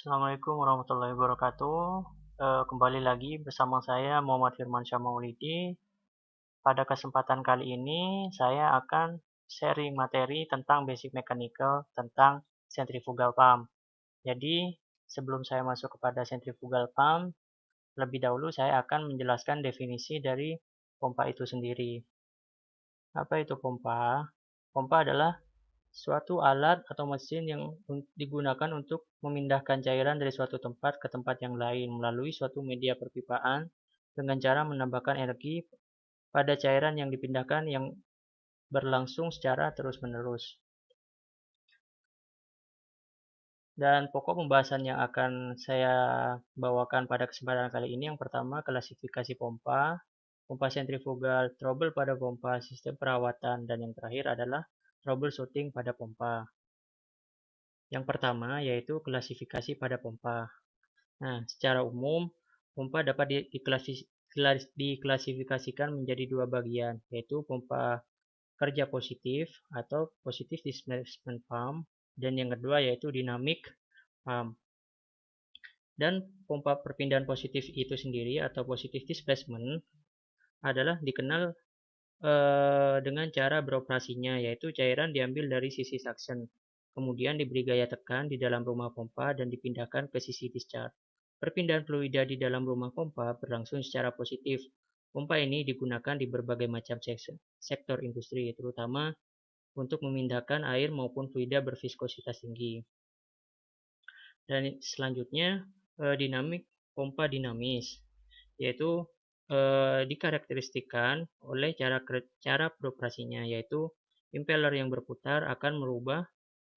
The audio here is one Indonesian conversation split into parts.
Assalamualaikum warahmatullahi wabarakatuh. Kembali lagi bersama saya Muhammad Firmansyah Maulidi. Pada kesempatan kali ini saya akan sharing materi tentang basic mechanical tentang centrifugal pump. Jadi, sebelum saya masuk kepada centrifugal pump, lebih dahulu saya akan menjelaskan definisi dari pompa itu sendiri. Apa itu pompa? Pompa adalah suatu alat atau mesin yang digunakan untuk memindahkan cairan dari suatu tempat ke tempat yang lain melalui suatu media perpipaan dengan cara menambahkan energi pada cairan yang dipindahkan yang berlangsung secara terus-menerus. Dan pokok pembahasan yang akan saya bawakan pada kesempatan kali ini yang pertama klasifikasi pompa, pompa sentrifugal, trouble pada pompa, sistem perawatan, dan yang terakhir adalah troubleshooting pada pompa. Yang pertama yaitu klasifikasi pada pompa. Nah, secara umum, pompa dapat diklasifikasikan menjadi dua bagian, yaitu pompa kerja positif atau positive displacement pump, dan yang kedua yaitu dynamic pump. Dan pompa perpindahan positif itu sendiri atau positive displacement adalah dikenal dengan cara beroperasinya, yaitu cairan diambil dari sisi suction, kemudian diberi gaya tekan di dalam rumah pompa dan dipindahkan ke sisi discharge. Perpindahan fluida di dalam rumah pompa berlangsung secara positif. Pompa ini digunakan di berbagai macam sektor industri, terutama untuk memindahkan air maupun fluida berviskositas tinggi. Dan selanjutnya, pompa dinamis, yaitu dikarakteristikan oleh cara beroperasinya, yaitu impeller yang berputar akan merubah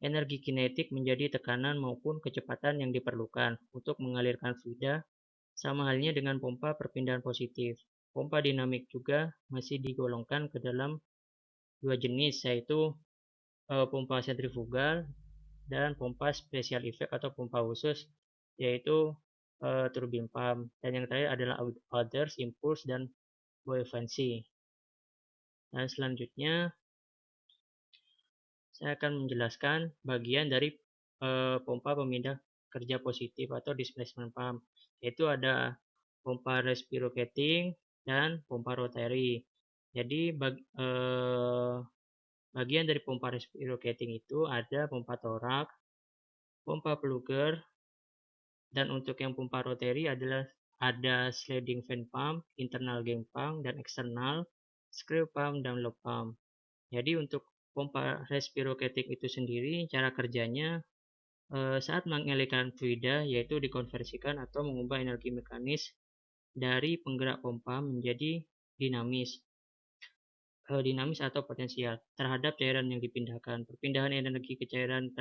energi kinetik menjadi tekanan maupun kecepatan yang diperlukan untuk mengalirkan fluida, sama halnya dengan pompa perpindahan positif. Pompa dinamik juga masih digolongkan ke dalam dua jenis, yaitu pompa sentrifugal dan pompa special effect atau pompa khusus, yaitu turbine pump. Dan yang terakhir adalah others, impulse, dan buoyancy. Dan selanjutnya saya akan menjelaskan bagian dari pompa pemindah kerja positif atau displacement pump, yaitu ada pompa reciprocating dan pompa rotary. Jadi bagian dari pompa reciprocating itu ada pompa torak, pompa plugger, dan untuk yang pompa rotary adalah ada sliding fan pump, internal gang pump, dan eksternal screw pump dan loop pump. Jadi untuk pompa reciprocating itu sendiri cara kerjanya saat mengalirkan fluida yaitu dikonversikan atau mengubah energi mekanis dari penggerak pompa menjadi dinamis atau potensial terhadap cairan yang dipindahkan. Perpindahan energi ke cairan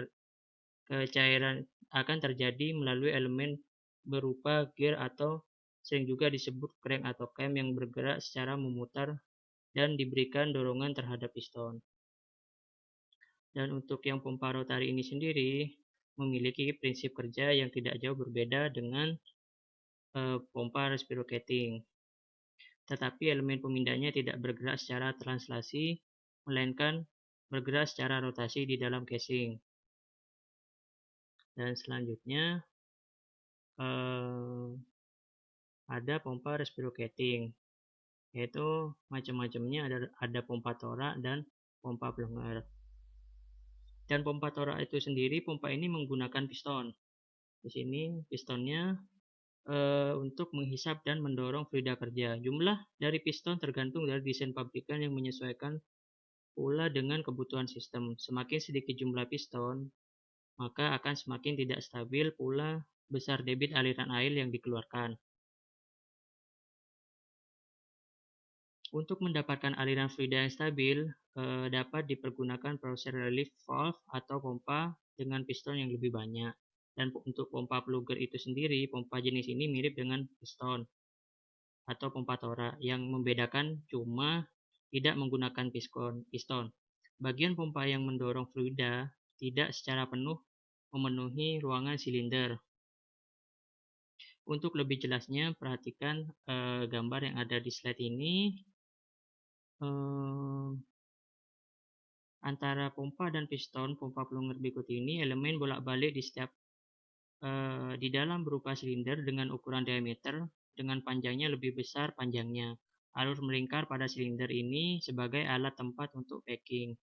akan terjadi melalui elemen berupa gear atau sering juga disebut crank atau cam yang bergerak secara memutar dan diberikan dorongan terhadap piston. Dan untuk yang pompa rotari ini sendiri memiliki prinsip kerja yang tidak jauh berbeda dengan pompa reciprocating. Tetapi elemen pemindahnya tidak bergerak secara translasi, melainkan bergerak secara rotasi di dalam casing. Dan selanjutnya ada pompa reciprocating, yaitu macam-macamnya ada pompa torak dan pompa plunger. Dan pompa torak itu sendiri, pompa ini menggunakan piston. Di sini pistonnya untuk menghisap dan mendorong fluida kerja. Jumlah dari piston tergantung dari desain pabrikan yang menyesuaikan pula dengan kebutuhan sistem. Semakin sedikit jumlah piston, maka akan semakin tidak stabil pula besar debit aliran air yang dikeluarkan. Untuk mendapatkan aliran fluida yang stabil, dapat dipergunakan proses relief valve atau pompa dengan piston yang lebih banyak. Dan untuk pompa plugger itu sendiri, pompa jenis ini mirip dengan piston atau pompa torak. Yang membedakan cuma tidak menggunakan piston. Bagian pompa yang mendorong fluida tidak secara penuh memenuhi ruangan silinder. Untuk lebih jelasnya, perhatikan gambar yang ada di slide ini. Antara pompa dan piston pompa plunger berikut ini, elemen bolak-balik di setiap di dalam berupa silinder dengan ukuran diameter dengan panjangnya lebih besar panjangnya. Alur melingkar pada silinder ini sebagai alat tempat untuk packing.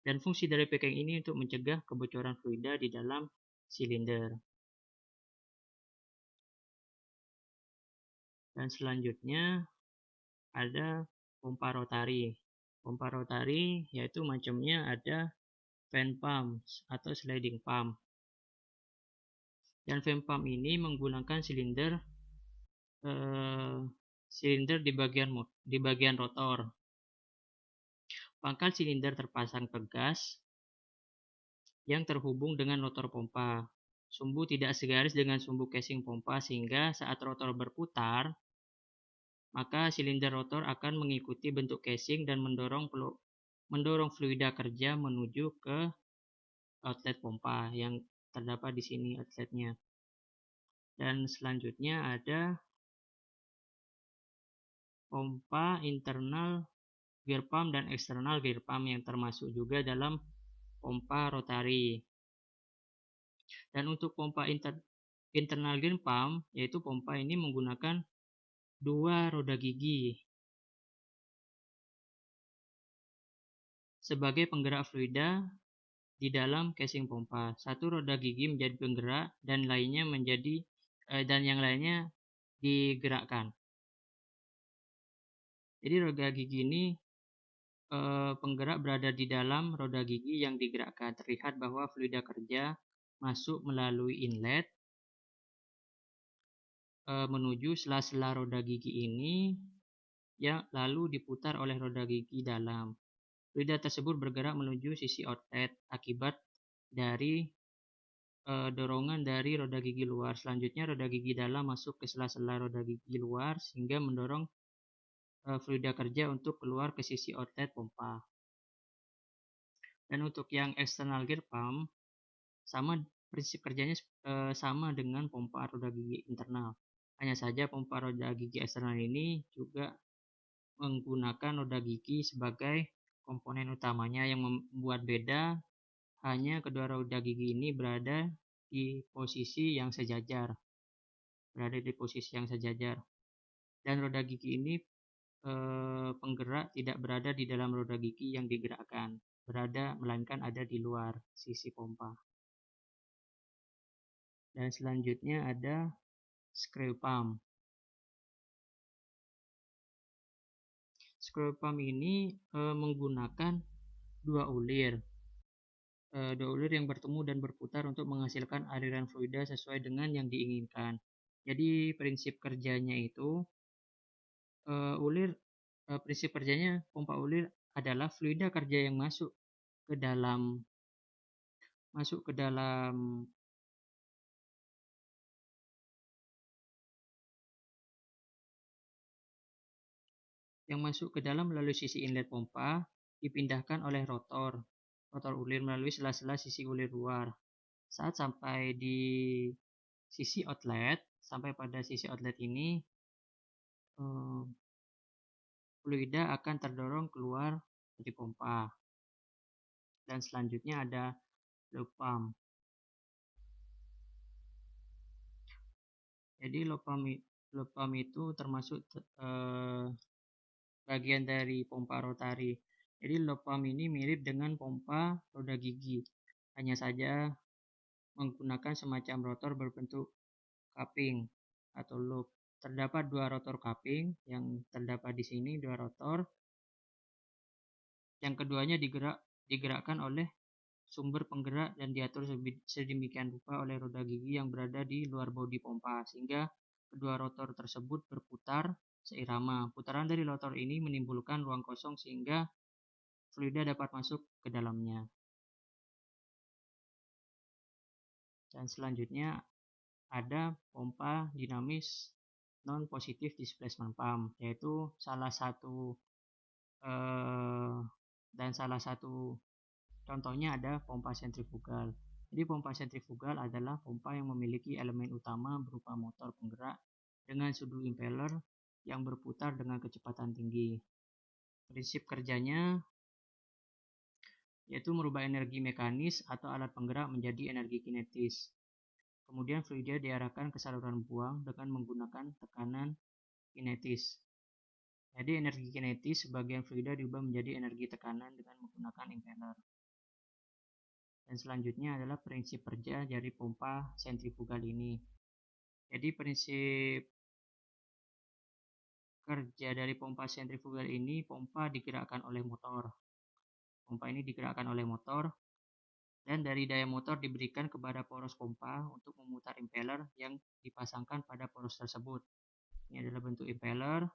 Dan fungsi dari packing ini untuk mencegah kebocoran fluida di dalam silinder. Dan selanjutnya ada pompa rotari. Pompa rotari yaitu macamnya ada fan pump atau sliding pump. Dan fan pump ini menggunakan silinder di bagian rotor. Pangkal silinder terpasang pegas yang terhubung dengan rotor pompa. Sumbu tidak segaris dengan sumbu casing pompa sehingga saat rotor berputar, maka silinder rotor akan mengikuti bentuk casing dan mendorong fluida kerja menuju ke outlet pompa yang terdapat di sini outletnya. Dan selanjutnya ada pompa internal gear pump dan eksternal gear pump yang termasuk juga dalam pompa rotari. Dan untuk pompa internal gear pump, yaitu pompa ini menggunakan dua roda gigi sebagai penggerak fluida di dalam casing pompa. Satu roda gigi menjadi penggerak dan yang lainnya digerakkan. Jadi roda gigi ini penggerak berada di dalam roda gigi yang digerakkan. Terlihat bahwa fluida kerja masuk melalui inlet menuju sela-sela roda gigi ini yang lalu diputar oleh roda gigi dalam. Fluida tersebut bergerak menuju sisi outlet akibat dari dorongan dari roda gigi luar. Selanjutnya roda gigi dalam masuk ke sela-sela roda gigi luar sehingga mendorong fluida kerja untuk keluar ke sisi outlet pompa. Dan untuk yang external gear pump, prinsip kerjanya sama dengan pompa roda gigi internal. Hanya saja pompa roda gigi eksternal ini juga menggunakan roda gigi sebagai komponen utamanya. Yang membuat beda hanya kedua roda gigi ini berada di posisi yang sejajar. Dan roda gigi ini penggerak tidak berada di dalam roda gigi yang digerakkan, melainkan ada di luar sisi pompa. Dan selanjutnya ada screw pump. Screw pump ini menggunakan dua ulir yang bertemu dan berputar untuk menghasilkan aliran fluida sesuai dengan yang diinginkan. Jadi prinsip kerjanya itu prinsip kerjanya pompa ulir adalah fluida kerja yang masuk ke dalam melalui sisi inlet pompa dipindahkan oleh rotor ulir melalui sela-sela sisi ulir luar. Saat sampai pada sisi outlet ini, fluida akan terdorong keluar dari pompa. Dan selanjutnya ada loop pump. Jadi loop pump itu termasuk bagian dari pompa rotari. Jadi loop pump ini mirip dengan pompa roda gigi, hanya saja menggunakan semacam rotor berbentuk cupping atau loop. Terdapat dua rotor cupping yang terdapat di sini, dua rotor. Yang keduanya digerakkan oleh sumber penggerak dan diatur sedemikian rupa oleh roda gigi yang berada di luar bodi pompa sehingga kedua rotor tersebut berputar seirama. Putaran dari rotor ini menimbulkan ruang kosong sehingga fluida dapat masuk ke dalamnya. Dan selanjutnya ada pompa dinamis non-positive displacement pump, yaitu salah satu contohnya ada pompa sentrifugal. Jadi pompa sentrifugal adalah pompa yang memiliki elemen utama berupa motor penggerak dengan sudut impeller yang berputar dengan kecepatan tinggi. Prinsip kerjanya yaitu merubah energi mekanis atau alat penggerak menjadi energi kinetis. Kemudian fluida diarahkan ke saluran buang dengan menggunakan tekanan kinetis. Jadi energi kinetis sebagian fluida diubah menjadi energi tekanan dengan menggunakan impeller. Dan selanjutnya adalah prinsip kerja dari pompa sentrifugal ini. Jadi prinsip kerja dari pompa sentrifugal ini, pompa digerakkan oleh motor. Pompa ini digerakkan oleh motor dan dari daya motor diberikan kepada poros pompa untuk memutar impeller yang dipasangkan pada poros tersebut. Ini adalah bentuk impeller.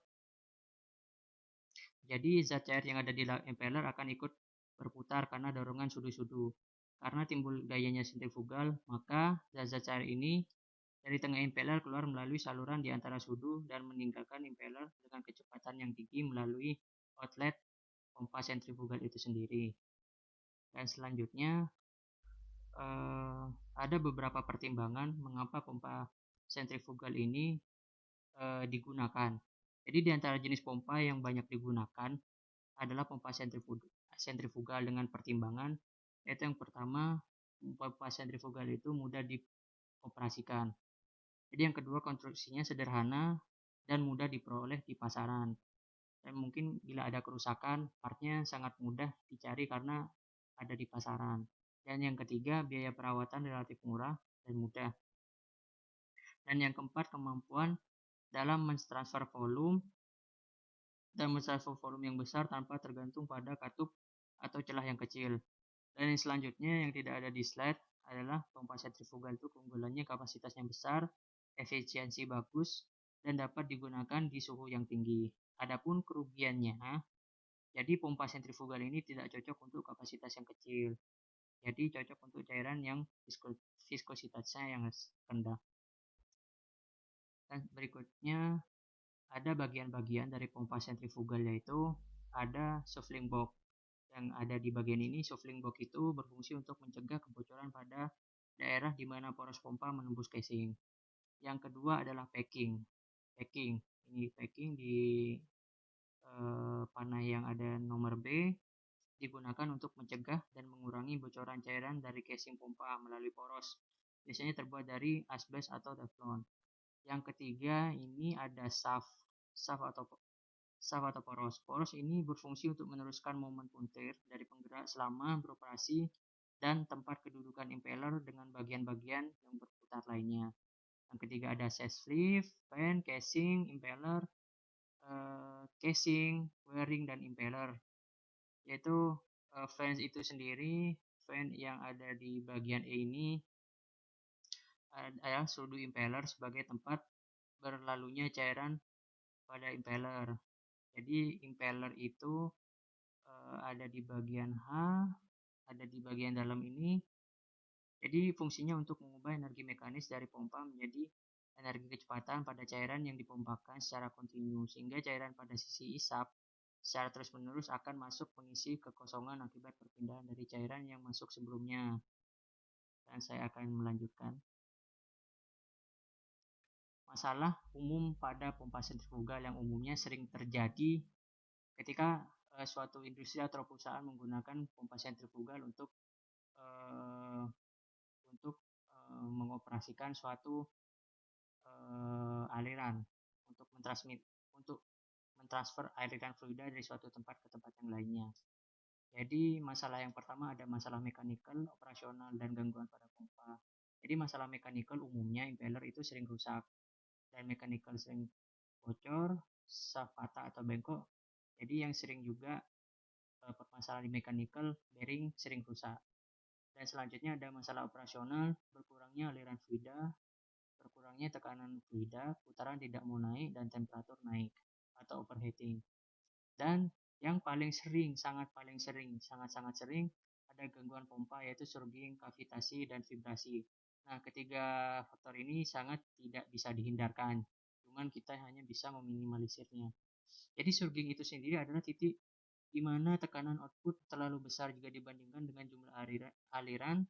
Jadi zat cair yang ada di impeller akan ikut berputar karena dorongan sudu-sudu. Karena timbul gayanya sentrifugal, maka zat-zat cair ini dari tengah impeller keluar melalui saluran di antara sudu dan meninggalkan impeller dengan kecepatan yang tinggi melalui outlet pompa sentrifugal itu sendiri. Dan selanjutnya ada beberapa pertimbangan mengapa pompa sentrifugal ini digunakan. Jadi di antara jenis pompa yang banyak digunakan adalah pompa sentrifugal dengan pertimbangan, yaitu yang pertama, pompa sentrifugal itu mudah dioperasikan. Jadi yang kedua, konstruksinya sederhana dan mudah diperoleh di pasaran. Dan mungkin bila ada kerusakan, partnya sangat mudah dicari karena ada di pasaran. Dan yang ketiga, biaya perawatan relatif murah dan mudah. Dan yang keempat, kemampuan dalam mentransfer volume yang besar tanpa tergantung pada katup atau celah yang kecil. Dan yang selanjutnya yang tidak ada di slide adalah pompa sentrifugal itu keunggulannya kapasitasnya besar, efisiensi bagus, dan dapat digunakan di suhu yang tinggi. Adapun kerugiannya, jadi pompa sentrifugal ini tidak cocok untuk kapasitas yang kecil. Jadi cocok untuk cairan yang viskositasnya yang rendah. Dan berikutnya ada bagian-bagian dari pompa sentrifugal, yaitu ada shuffling box. Yang ada di bagian ini, shuffling box itu berfungsi untuk mencegah kebocoran pada daerah di mana poros pompa menembus casing. Yang kedua adalah packing. Ini packing di panah yang ada nomor B digunakan untuk mencegah dan mengurangi bocoran cairan dari casing pompa melalui poros. Biasanya terbuat dari asbes atau teflon. Yang ketiga ini ada shaft atau poros. Poros ini berfungsi untuk meneruskan momen puntir dari penggerak selama beroperasi dan tempat kedudukan impeller dengan bagian-bagian yang berputar lainnya. Yang ketiga ada sleeve, fan, casing, impeller, casing, wearing, dan impeller. Yaitu fan itu sendiri, fan yang ada di bagian E ini adalah sudu impeller sebagai tempat berlalunya cairan pada impeller. Jadi impeller itu ada di bagian H, ada di bagian dalam ini. Jadi fungsinya untuk mengubah energi mekanis dari pompa menjadi energi kecepatan pada cairan yang dipompakan secara kontinu, sehingga cairan pada sisi isap secara terus-menerus akan masuk mengisi kekosongan akibat perpindahan dari cairan yang masuk sebelumnya. Dan saya akan melanjutkan. Masalah umum pada pompa sentrifugal yang umumnya sering terjadi ketika suatu industri atau perusahaan menggunakan pompa sentrifugal untuk mengoperasikan suatu aliran untuk mentransfer aliran fluida dari suatu tempat ke tempat yang lainnya. Jadi masalah yang pertama ada masalah mechanical, operasional, dan gangguan pada pompa. Jadi masalah mechanical umumnya impeller itu sering rusak dan mechanical sering bocor, shaft patah atau bengkok. Jadi yang sering juga permasalahan di mechanical, bearing sering rusak. Dan selanjutnya ada masalah operasional, berkurangnya aliran fluida, berkurangnya tekanan fluida, putaran tidak mau naik, dan temperatur naik atau overheating. Dan yang paling sering, sangat sering ada gangguan pompa, yaitu surging, kavitasi, dan vibrasi. Nah, ketiga faktor ini sangat tidak bisa dihindarkan, cuman kita hanya bisa meminimalisirnya. Jadi surging itu sendiri adalah titik di mana tekanan output terlalu besar jika dibandingkan dengan jumlah aliran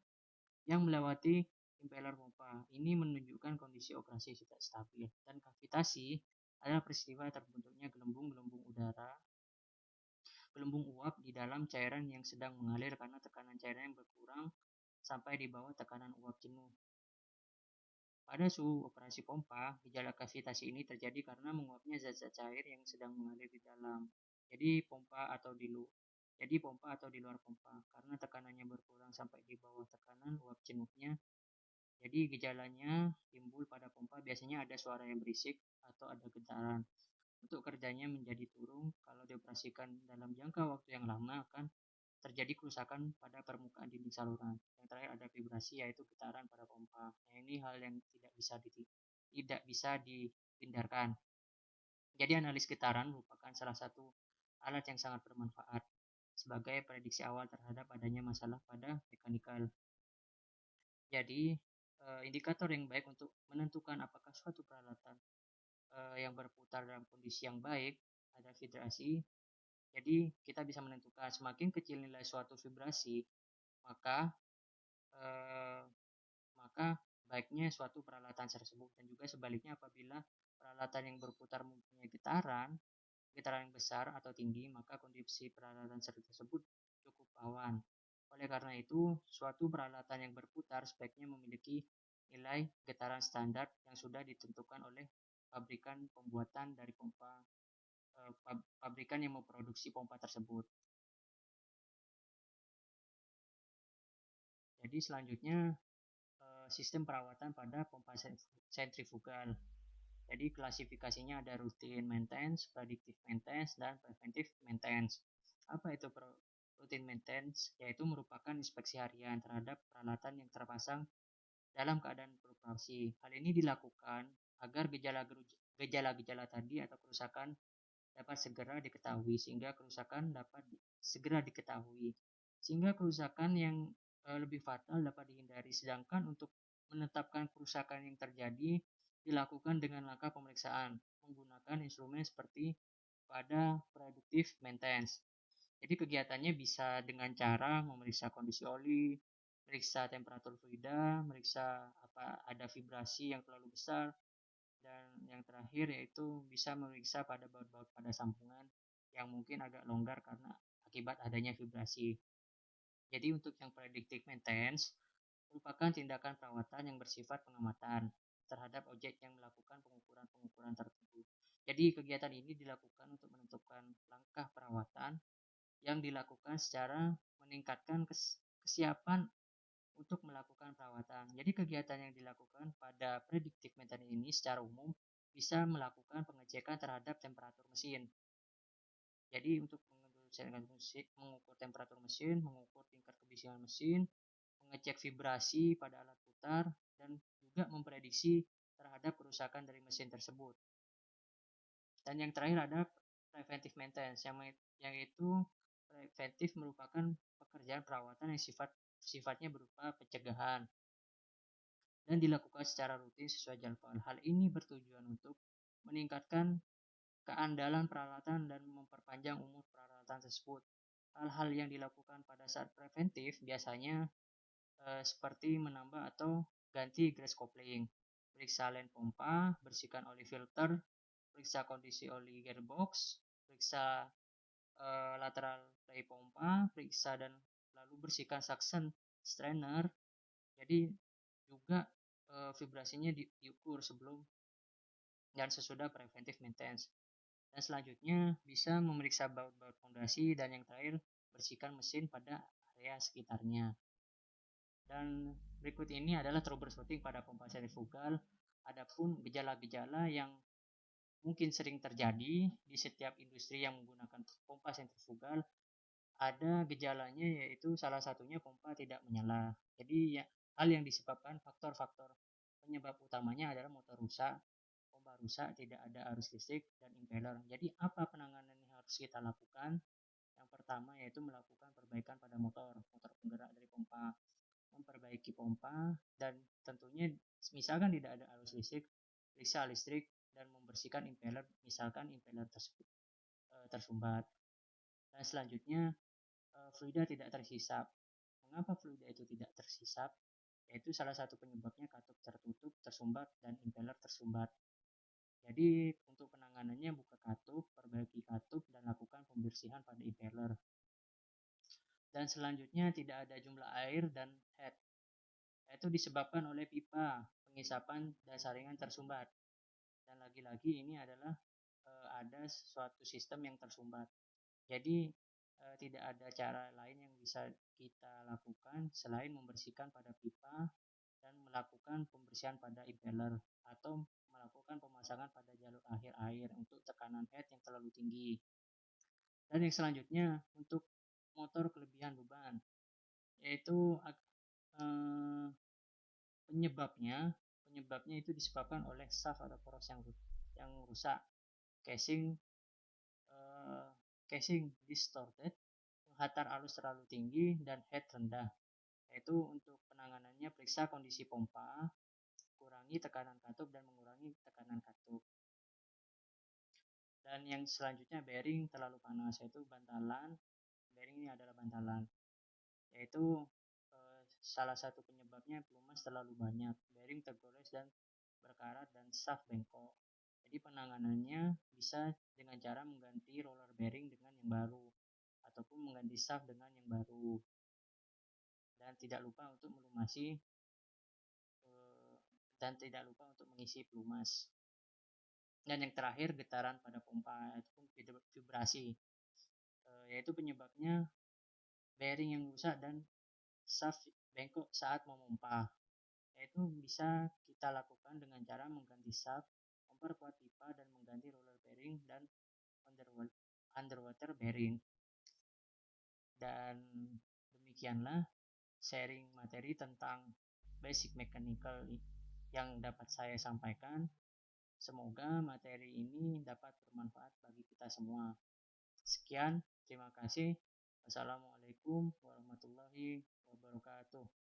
yang melewati impeller pompa. Ini menunjukkan kondisi operasi tidak stabil. Dan kavitasi adalah peristiwa terbentuknya gelembung-gelembung uap di dalam cairan yang sedang mengalir karena tekanan cairan yang berkurang sampai di bawah tekanan uap jenuh. Pada suhu operasi pompa, gejala kavitasi ini terjadi karena menguapnya zat-zat cair yang sedang mengalir di dalam. Pompa atau di luar pompa, karena tekanannya berkurang sampai di bawah tekanan uap jenuhnya. Jadi gejalanya timbul pada pompa, biasanya ada suara yang berisik atau ada getaran. Untuk kerjanya menjadi turun, kalau dioperasikan dalam jangka waktu yang lama akan terjadi kerusakan pada permukaan dinding saluran. Yang terakhir ada vibrasi, yaitu getaran pada pompa. Nah, ini hal yang tidak bisa dihindarkan. Jadi analis getaran merupakan salah satu alat yang sangat bermanfaat sebagai prediksi awal terhadap adanya masalah pada mekanikal. Jadi indikator yang baik untuk menentukan apakah suatu peralatan yang berputar dalam kondisi yang baik ada vibrasi. Jadi kita bisa menentukan semakin kecil nilai suatu vibrasi, maka eh, maka baiknya suatu peralatan tersebut. Dan juga sebaliknya, apabila peralatan yang berputar mempunyai getaran yang besar atau tinggi, maka kondisi peralatan tersebut cukup rawan. Oleh karena itu, suatu peralatan yang berputar sebaiknya memiliki nilai getaran standar yang sudah ditentukan oleh pabrikan pembuatan dari pompa, pabrikan yang memproduksi pompa tersebut. Jadi selanjutnya sistem perawatan pada pompa sentrifugal. Jadi klasifikasinya ada routine maintenance, predictive maintenance, dan preventive maintenance. Apa itu routine maintenance? Yaitu merupakan inspeksi harian terhadap peralatan yang terpasang dalam keadaan beroperasi. Hal ini dilakukan agar gejala-gejala tadi atau kerusakan dapat segera diketahui, sehingga kerusakan dapat segera diketahui. Sehingga kerusakan yang lebih fatal dapat dihindari. Sedangkan untuk menetapkan kerusakan yang terjadi dilakukan dengan langkah pemeriksaan menggunakan instrumen seperti pada predictive maintenance. Jadi kegiatannya bisa dengan cara memeriksa kondisi oli, meriksa temperatur fluida, meriksa apa ada vibrasi yang terlalu besar, dan yang terakhir yaitu bisa memeriksa pada baut-baut pada sambungan yang mungkin agak longgar karena akibat adanya vibrasi. Jadi untuk yang predictive maintenance merupakan tindakan perawatan yang bersifat pengamatan terhadap objek yang melakukan pengukuran-pengukuran tertentu. Jadi kegiatan ini dilakukan untuk menentukan langkah perawatan yang dilakukan secara meningkatkan kesiapan untuk melakukan perawatan. Jadi kegiatan yang dilakukan pada predictive maintenance ini secara umum bisa melakukan pengecekan terhadap temperatur mesin. Jadi untuk mengukur temperatur mesin, mengukur tingkat kebisingan mesin, mengecek vibrasi pada alat putar, dan juga memprediksi terhadap kerusakan dari mesin tersebut. Dan yang terakhir ada preventive maintenance, yang itu preventif merupakan pekerjaan perawatan yang sifatnya berupa pencegahan dan dilakukan secara rutin sesuai jadwal. Hal ini bertujuan untuk meningkatkan keandalan peralatan dan memperpanjang umur peralatan tersebut. Hal-hal yang dilakukan pada saat preventif biasanya seperti menambah atau ganti grease coupling, periksa lem pompa, bersihkan oli filter, periksa kondisi oli gearbox, periksa lateral play pompa, periksa dan lalu bersihkan suction strainer. Jadi juga vibrasinya diukur sebelum dan sesudah preventive maintenance. Dan selanjutnya bisa memeriksa baut-baut fondasi, dan yang terakhir bersihkan mesin pada area sekitarnya. Dan berikut ini adalah troubleshooting pada pompa sentrifugal. Adapun gejala-gejala yang mungkin sering terjadi di setiap industri yang menggunakan pompa sentrifugal, ada gejalanya yaitu salah satunya pompa tidak menyala. Jadi ya, hal yang disebabkan faktor-faktor penyebab utamanya adalah motor rusak, pompa rusak, tidak ada arus listrik, dan impeller. Jadi apa penanganan yang harus kita lakukan? Yang pertama yaitu melakukan perbaikan pada motor penggerak dari pompa, memperbaiki pompa, dan tentunya misalkan tidak ada arus listrik, periksa listrik dan membersihkan impeller misalkan impeller tersebut tersumbat. Dan selanjutnya fluida tidak terhisap. Mengapa fluida itu tidak tersisap? Yaitu salah satu penyebabnya katup tertutup, tersumbat, dan impeller tersumbat. Jadi untuk penanganannya buka katup, perbaiki katup, dan lakukan pembersihan pada impeller. Dan selanjutnya tidak ada jumlah air dan head. Itu disebabkan oleh pipa pengisapan dan saringan tersumbat. Dan lagi-lagi ini adalah ada suatu sistem yang tersumbat. Jadi tidak ada cara lain yang bisa kita lakukan selain membersihkan pada pipa dan melakukan pembersihan pada impeller atau melakukan pemasangan pada jalur akhir air untuk tekanan head yang terlalu tinggi. Dan yang selanjutnya untuk motor kelebihan beban, yaitu penyebabnya itu disebabkan oleh shaft atau poros yang rusak, casing distorted, hatar alus terlalu tinggi, dan head rendah. Yaitu untuk penanganannya periksa kondisi pompa, kurangi tekanan katup dan mengurangi tekanan katup. Dan yang selanjutnya bearing terlalu panas, yaitu bantalan. Bearing ini adalah bantalan, yaitu salah satu penyebabnya pelumas terlalu banyak, bearing tergores dan berkarat, dan shaft bengkok. Jadi penanganannya bisa dengan cara mengganti roller bearing dengan yang baru ataupun mengganti shaft dengan yang baru. Dan tidak lupa untuk melumasi dan tidak lupa untuk mengisi pelumas. Dan yang terakhir getaran pada pompa ataupun vibrasi, yaitu penyebabnya bearing yang rusak dan shaft bengkok saat memompa. Yaitu bisa kita lakukan dengan cara mengganti shaft, memperkuat pipa, dan mengganti roller bearing dan underwater bearing. Dan demikianlah sharing materi tentang basic mechanical yang dapat saya sampaikan. Semoga materi ini dapat bermanfaat bagi kita semua. Sekian, terima kasih. Wassalamualaikum warahmatullahi wabarakatuh.